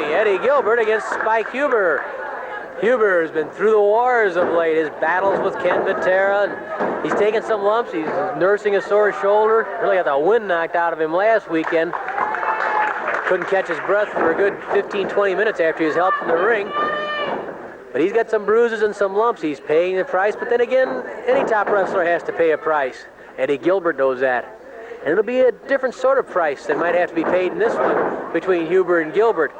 Eddie Gilbert against Spike Huber. Huber has been through the wars of late, his battles with Ken Viterra, and he's taken some lumps. He's nursing a sore shoulder. Really got the wind knocked out of him last weekend. Couldn't catch his breath for a good 15-20 minutes after he was helped in the ring. But he's got some bruises and some lumps. He's paying the price, but then again, any top wrestler has to pay a price. Eddie Gilbert knows that. And it'll be a different sort of price that might have to be paid in this one between Huber and Gilbert,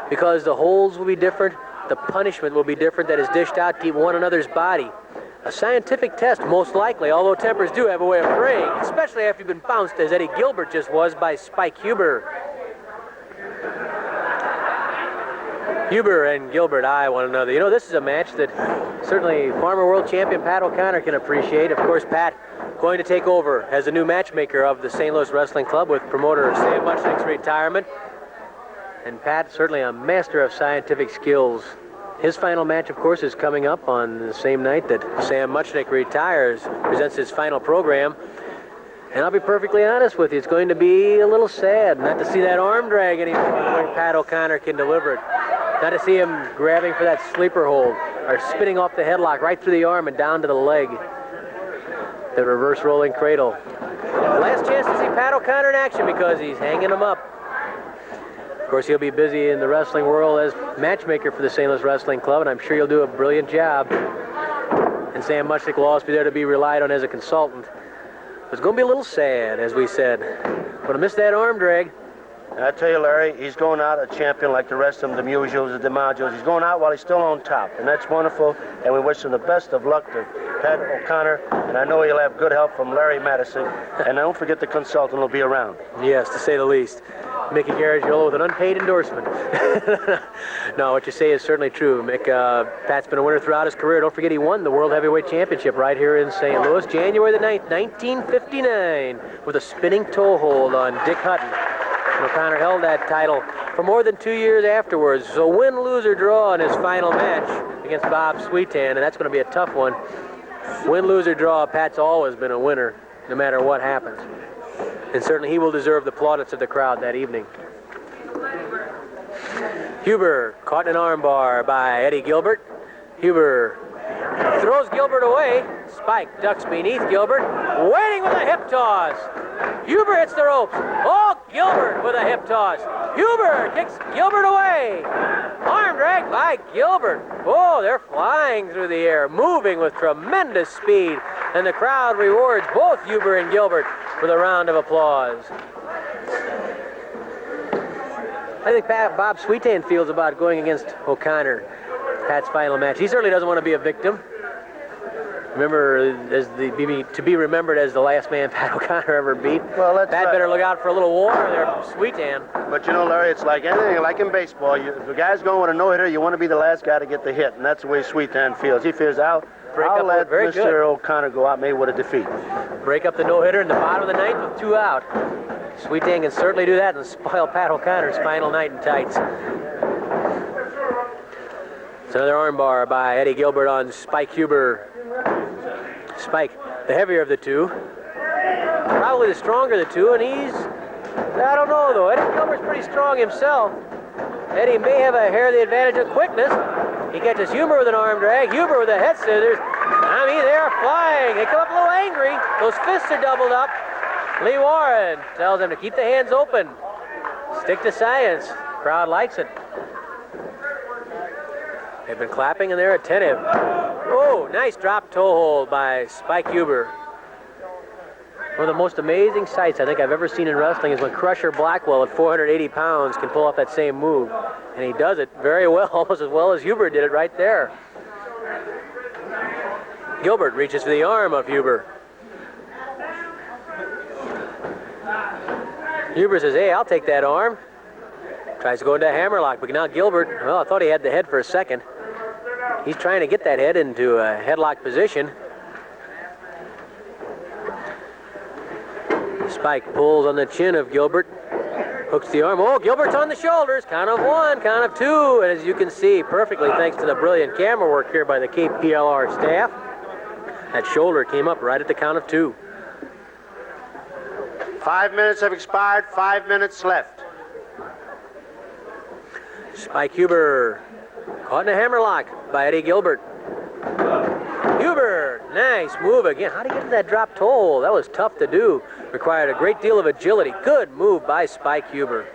because the holds will be different, the punishment will be different that is dished out to one another's body. A scientific test, most likely, although tempers do have a way of fraying, especially after you've been bounced, as Eddie Gilbert just was, by Spike Huber. Huber and Gilbert eye one another. You know, this is a match that certainly former world champion Pat O'Connor can appreciate. Of course, Pat going to take over as the new matchmaker of the St. Louis Wrestling Club with promoter Sam Muchnick's retirement. And Pat, certainly a master of scientific skills. His final match, of course, is coming up on the same night that Sam Muchnick retires, presents his final program. And I'll be perfectly honest with you, it's going to be a little sad not to see that arm drag anymore the way Pat O'Connor can deliver it. Not to see him grabbing for that sleeper hold or spinning off the headlock right through the arm and down to the leg. The reverse rolling cradle. Last chance to see Pat O'Connor in action because he's hanging him up. Of course, he'll be busy in the wrestling world as matchmaker for the St. Louis Wrestling Club, and I'm sure he'll do a brilliant job. And Sam Muchnick will also be there to be relied on as a consultant. It's going to be a little sad, as we said. But I missed that arm drag. I tell you, Larry, he's going out a champion like the rest of them, the Musios, the DiMaggios. He's going out while he's still on top, and that's wonderful. And we wish him the best of luck to Pat O'Connor, and I know he'll have good help from Larry Madison. And don't forget the consultant will be around. Yes, to say the least. Mickey Garagiola with an unpaid endorsement. No, what you say is certainly true. Mick, Pat's been a winner throughout his career. Don't forget he won the World Heavyweight Championship right here in St. Louis, January the 9th, 1959, with a spinning toe hold on Dick Hutton. And O'Connor held that title for more than 2 years afterwards. So win, lose, or draw in his final match against Bob Sweetan, and that's going to be a tough one. Win, lose, or draw, Pat's always been a winner, no matter what happens. And certainly he will deserve the plaudits of the crowd that evening. Huber caught in an armbar by Eddie Gilbert. Huber throws Gilbert away. Spike ducks beneath Gilbert, waiting with a hip toss. Huber hits the ropes. Oh, Gilbert with a hip toss. Huber kicks Gilbert away. Arm drag by Gilbert. Oh, they're flying through the air, moving with tremendous speed. And the crowd rewards both Huber and Gilbert with a round of applause. I think Bob Sweetan feels about going against O'Connor, Pat's final match. He certainly doesn't want to be a victim. Remember, to be remembered as the last man Pat O'Connor ever beat. Well, Pat better look out for a little war there from Sweetan. But you know, Larry, it's like anything, like in baseball. If a guy's going with a no-hitter, you want to be the last guy to get the hit, and that's the way Sweetan feels. He feels I'll let Mr. O'Connor go out maybe with a defeat. Break up the no-hitter in the bottom of the ninth with 2 out. Sweetan can certainly do that and spoil Pat O'Connor's final night in tights. It's another armbar by Eddie Gilbert on Spike Huber. Spike, the heavier of the two, probably the stronger of the two, and I don't know though, Eddie Gilbert's pretty strong himself. Eddie may have a hair the advantage of quickness. He catches Huber with an arm drag, Huber with a head scissors. I mean, they are flying. They come up a little angry. Those fists are doubled up. Lee Warren tells them to keep the hands open. Stick to science. Crowd likes it. They've been clapping and they're attentive. Oh, nice drop toe hold by Spike Huber. One of the most amazing sights I think I've ever seen in wrestling is when Crusher Blackwell at 480 pounds can pull off that same move. And he does it very well, almost as well as Huber did it right there. Gilbert reaches for the arm of Huber. Huber says, hey, I'll take that arm. Tries to go into a hammerlock, but now Gilbert, well, I thought he had the head for a second. He's trying to get that head into a headlock position. Spike pulls on the chin of Gilbert. Hooks the arm. Oh, Gilbert's on the shoulders. Count of 1, count of 2. And as you can see, perfectly thanks to the brilliant camera work here by the KPLR staff, that shoulder came up right at the count of 2. 5 minutes have expired, 5 minutes left. Spike Huber caught in a hammerlock by Eddie Gilbert. Huber, nice move again. How did he get to that drop toe hold? That was tough to do. Required a great deal of agility. Good move by Spike Huber.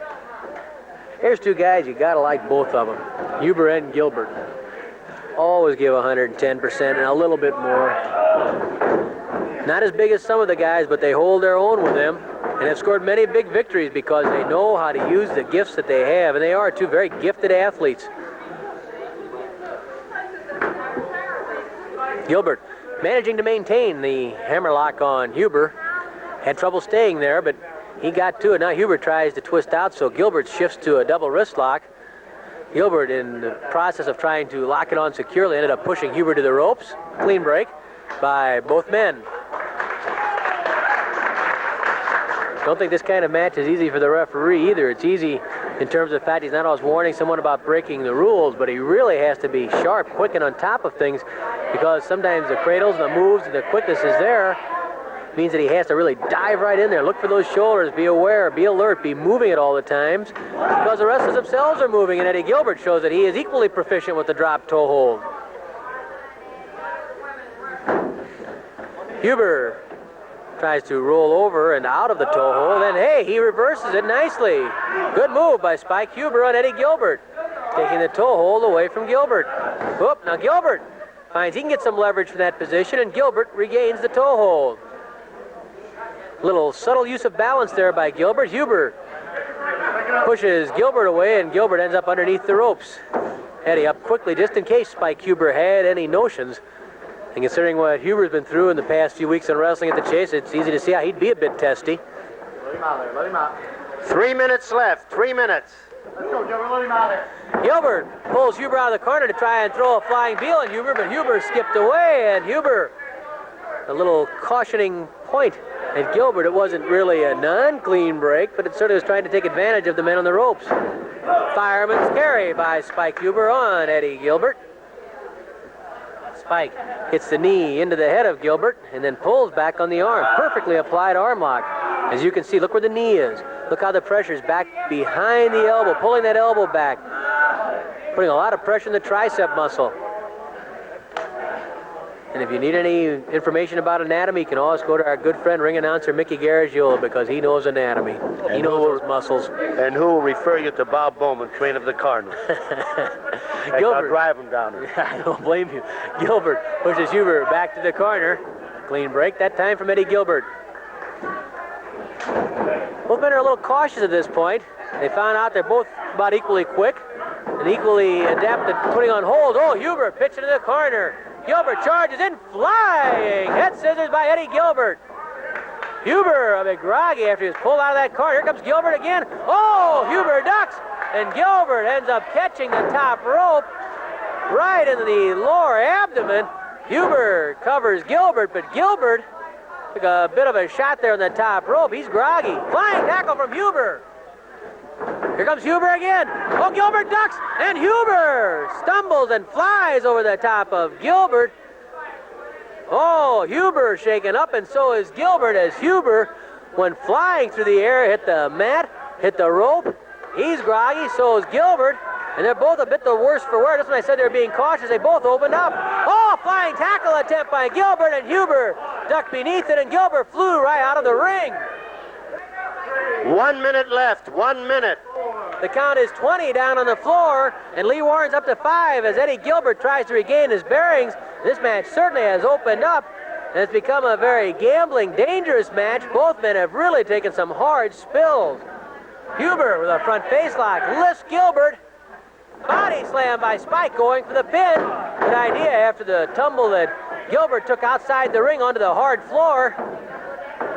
Here's two guys, you gotta like both of them. Huber and Gilbert. Always give 110% and a little bit more. Not as big as some of the guys, but they hold their own with them and have scored many big victories because they know how to use the gifts that they have, and they are two very gifted athletes. Gilbert managing to maintain the hammerlock on Huber. Had trouble staying there, but he got to it. Now Huber tries to twist out, so Gilbert shifts to a double wrist lock. Gilbert, in the process of trying to lock it on securely, ended up pushing Huber to the ropes. Clean break by both men. Don't think this kind of match is easy for the referee either. It's easy in terms of the fact he's not always warning someone about breaking the rules, but he really has to be sharp, quick, and on top of things, because sometimes the cradles and the moves and the quickness is there. Means that he has to really dive right in there. Look for those shoulders. Be aware. Be alert. Be moving at all the times, because the wrestlers themselves are moving, and Eddie Gilbert shows that he is equally proficient with the drop toe hold. Huber tries to roll over and out of the toe hold, and hey, he reverses it nicely. Good move by Spike Huber on Eddie Gilbert, taking the toe hold away from Gilbert. Whoop, now Gilbert finds he can get some leverage from that position, and Gilbert regains the toe hold. Little subtle use of balance there by Gilbert. Huber pushes Gilbert away, and Gilbert ends up underneath the ropes. Eddie up quickly just in case Spike Huber had any notions. And considering what Huber's been through in the past few weeks in wrestling at the Chase, it's easy to see how he'd be a bit testy. Let him out there, let him out. 3 minutes left, 3 minutes. Let's go, Gilbert, let him out there. Gilbert pulls Huber out of the corner to try and throw a flying heel on Huber, but Huber skipped away, and Huber, a little cautioning point at Gilbert. It wasn't really a non-clean break, but it sort of was trying to take advantage of the men on the ropes. Fireman's carry by Spike Huber on Eddie Gilbert. Spike hits the knee into the head of Gilbert and then pulls back on the arm. Perfectly applied arm lock. As you can see, look where the knee is. Look how the pressure's back behind the elbow, pulling that elbow back. Putting a lot of pressure in the tricep muscle. And if you need any information about anatomy, you can always go to our good friend, ring announcer Mickey Garagiola, because he knows anatomy. He knows those muscles. And who will refer you to Bob Bowman, trainer of the Cardinals. Gilbert, I'll drive him down there. I don't blame you. Gilbert pushes Huber back to the corner. Clean break, that time from Eddie Gilbert. Both men are a little cautious at this point. They found out they're both about equally quick and equally adept at putting on hold. Oh, Huber pitching to the corner. Gilbert charges in, flying head scissors by Eddie Gilbert. Huber a bit groggy after he was pulled out of that corner. Here comes Gilbert again. Oh, Huber ducks, and Gilbert ends up catching the top rope right into the lower abdomen. Huber covers Gilbert, but Gilbert took a bit of a shot there on the top rope. He's groggy. Flying tackle from Huber. Here comes Huber again. Oh, Gilbert ducks, and Huber stumbles and flies over the top of Gilbert. Oh, Huber shaken up, and so is Gilbert, as Huber, when flying through the air, hit the mat, hit the rope. He's groggy, so is Gilbert, and they're both a bit the worse for wear. That's when I said they were being cautious. They both opened up. Oh, flying tackle attempt by Gilbert, and Huber ducked beneath it, and Gilbert flew right out of the ring. 1 minute left, 1 minute. The count is 20 down on the floor, and Lee Warren's up to 5 as Eddie Gilbert tries to regain his bearings. This match certainly has opened up, and it's become a very gambling, dangerous match. Both men have really taken some hard spills. Huber with a front face lock lifts Gilbert. Body slam by Spike going for the pin. Good idea after the tumble that Gilbert took outside the ring onto the hard floor.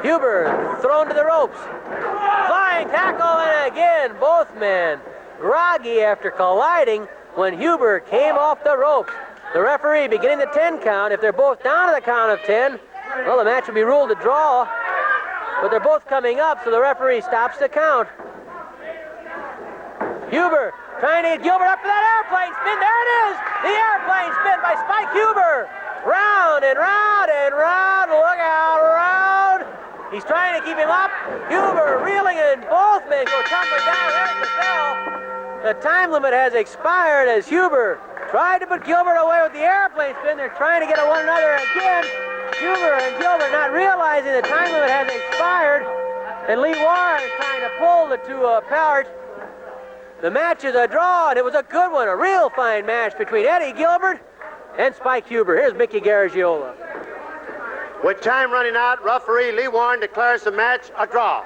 Huber thrown to the ropes. Flying tackle, and again, both men groggy after colliding when Huber came off the ropes. The referee beginning the 10 count. If they're both down to the count of 10, well, the match will be ruled a draw. But they're both coming up, so the referee stops the count. Huber trying to get Gilbert up for that airplane spin. There it is! The airplane spin by Spike Huber. Round and round and round. Look out, round. He's trying to keep him up. Huber reeling, and both men go tumbling down. There's the bell. The time limit has expired as Huber tried to put Gilbert away with the airplane spin. They're trying to get at one another again. Huber and Gilbert not realizing the time limit has expired. And Lee Warren trying to pull the two apart. The match is a draw, and it was a good one. A real fine match between Eddie Gilbert and Spike Huber. Here's Mickey Garagiola. With time running out, referee Lee Warren declares the match a draw.